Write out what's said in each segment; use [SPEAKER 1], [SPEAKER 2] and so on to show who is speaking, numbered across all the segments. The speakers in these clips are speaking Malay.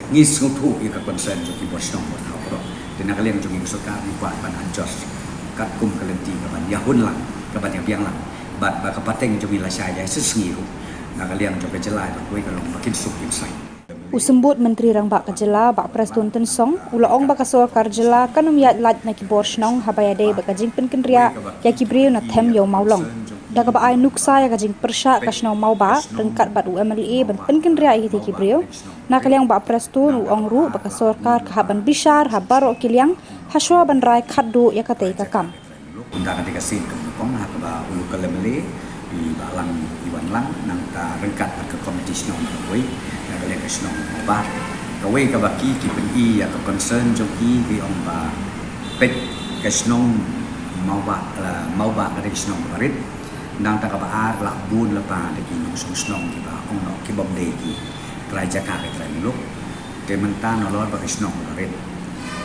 [SPEAKER 1] ngis ngutu ika concern jo ki bosnong bo thau pro de na kalian jo ngi sokar ni kwat ban anjos kat kum kalenti ka ban yahun lang ka ban yang lang bat ba ka pateng jo mi la shay ya sesengi ru na kalian jo ka jelai ba koi ka long makin suk kin sai
[SPEAKER 2] Usembut Menteri Rang Bak Kejela Bak Preston Ten Song ulaong baka so karjela kanumyat lat na ki borsnong habayade baka jing penkenria ya ki brio na them yo maulong daga ba ay nuksa ya kajing persya kasno mau ba rengkat bat UMLA ban penkenria iki ki brio na kaliang Bak Preston uong ru baka sorkar kahaban bishar habaro kiliang haswa ban rai khaddu ya kate kakam
[SPEAKER 1] undangan dikasih ke pong ha ba ulu kalemle di balang iwan lang nang ta rengkat ke kompetisi nong koi na kalian ke snong ba kawai ka baki ki pen i ya ka concern jo ki ong ba pet ke snong mau ba ka de snong barit nang ta ka ba ar la bun la pa de ki nong snong ki ba ong no ki bom de ki trai jaka ke trai lu te menta no lo ba ke snong barit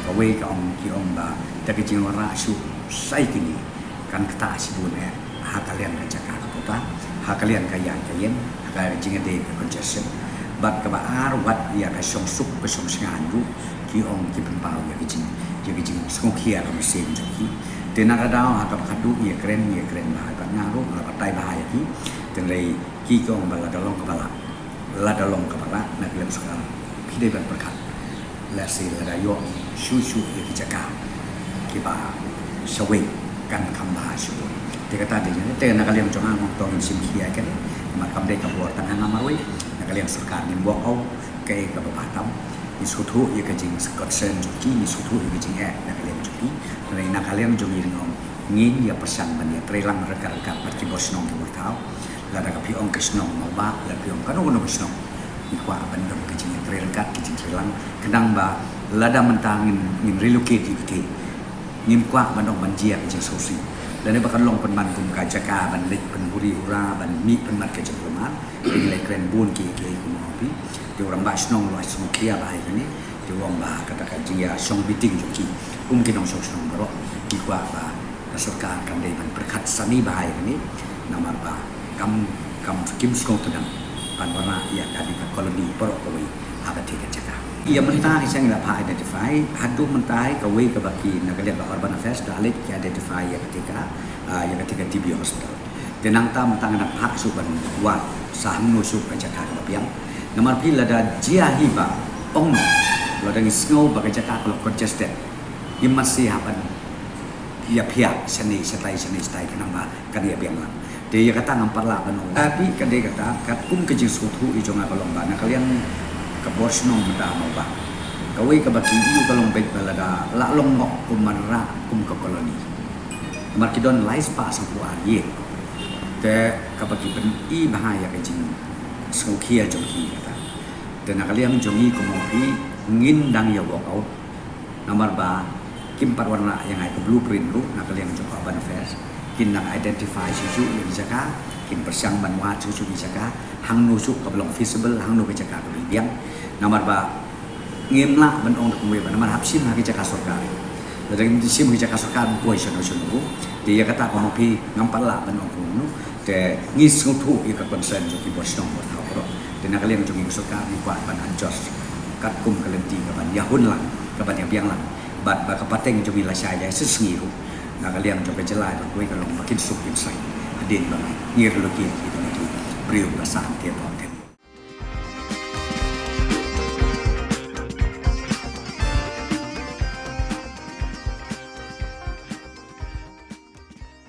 [SPEAKER 1] kawai ka ong ba ta ki jing wara su sai kini kan kata si bun ha kalian ka jaka ka pota ha kalian ka yang ka yen ka jing de ka congestion bat ka ba ar wat ya ka song suk ka song sangan ru ki ong ki pen pau ya ki jing song khia ka mesin jo ki te na ka dau ha ka ba du ya kren ba ka nga ru la ba tai ba ya ki ten rei ki ko ong ba la dalong ka ba la dalong ka ba na ki lem sekarang ki de ban perkat la si la da yo shu ya ki jaka ki ba sawe kan kam ba shu te kata de ne te na kalian jong ang tong sim khia kan ma kam de ka bo tang ang maroi na kalian sarkar ni bo au ke ka ba tam ni sutu ye ka jing scot sen ki ni sutu ye jing na kalian juki na kalian jong yin ong ngin ya pesan ban ya trelang reka-reka pat ki bosnong ki tau la da ka pi ong kesnong ma ba la pi ong kan ong kesnong ni kwa ban dom ki jing trelang ki jing trelang kadang ba la da mentangin ngin relocate ki ngim kwa ban ong ban jia ki jing sosi dan bahkan long penman kum kajaka ban lik pen huri hura ban mi penmat ke jepleman nilai keren bun ki kum hobi di orang bas nong lo asmo kia bahai ni di wong bah kata kajia song biting joki mungkin nong song baro di kwa ba sarkar kan dei ban berkat sani bahai ni namar ba kam kim skong tenang pan warna ya tadi ka koloni poro koi apa tiga jaka ia mentai saya nggak pak identify hadu mentai kawai ke baki nak lihat urban affairs dalik ya identify ya ketika TB hospital tenang tam tangan hak suban wat saham nusuk ke Jakarta ke bapiang nomor pila ada jia hiba ong lo dengan snow bagi Jakarta kalau congested ia masih hapan ia pihak seni setai kenapa kan ia biang lah dia kata ngampar lah tapi kan dia kata kat pun kejing suatu ijong kalau mbak nak kalian ka borsnong mata mau ba kawai ka baki iu kalong baik balada la long ngok kum manra kum ka koloni markidon lais pa sang puar ye te ka baki pen i bahaya ka jing skokia jongki kata te na kalian jongi kumopi ngin dang ya walk out nomor ba kim par warna yang ai ka blueprint ru na kalian jong urban affairs kin nang identify susu yang jaka kin persiang banwa susu di jaka hang nusuk ka belong visible hang nu ka jaka ka biang nomor ba ngimla ban ong kumwe ban nomor hapsim ha jaka sarkar dari sim ha jaka sarkar koi sono dia kata ko pi ngampala ban ong kunu te ngis ngutu i ka concern jo ki bosnong bo thau pro te na kalian jo ngi sarkar ni kwat ban anjos kat kum kalenti ka ban yahun lang ka ban yang biang lang bat ba ka pateng jo mi la shay ya sesengi ru na kalian jo ka jelai ba koi ka long makin suk kin sai adin ba ngir loki itu brio basah tiap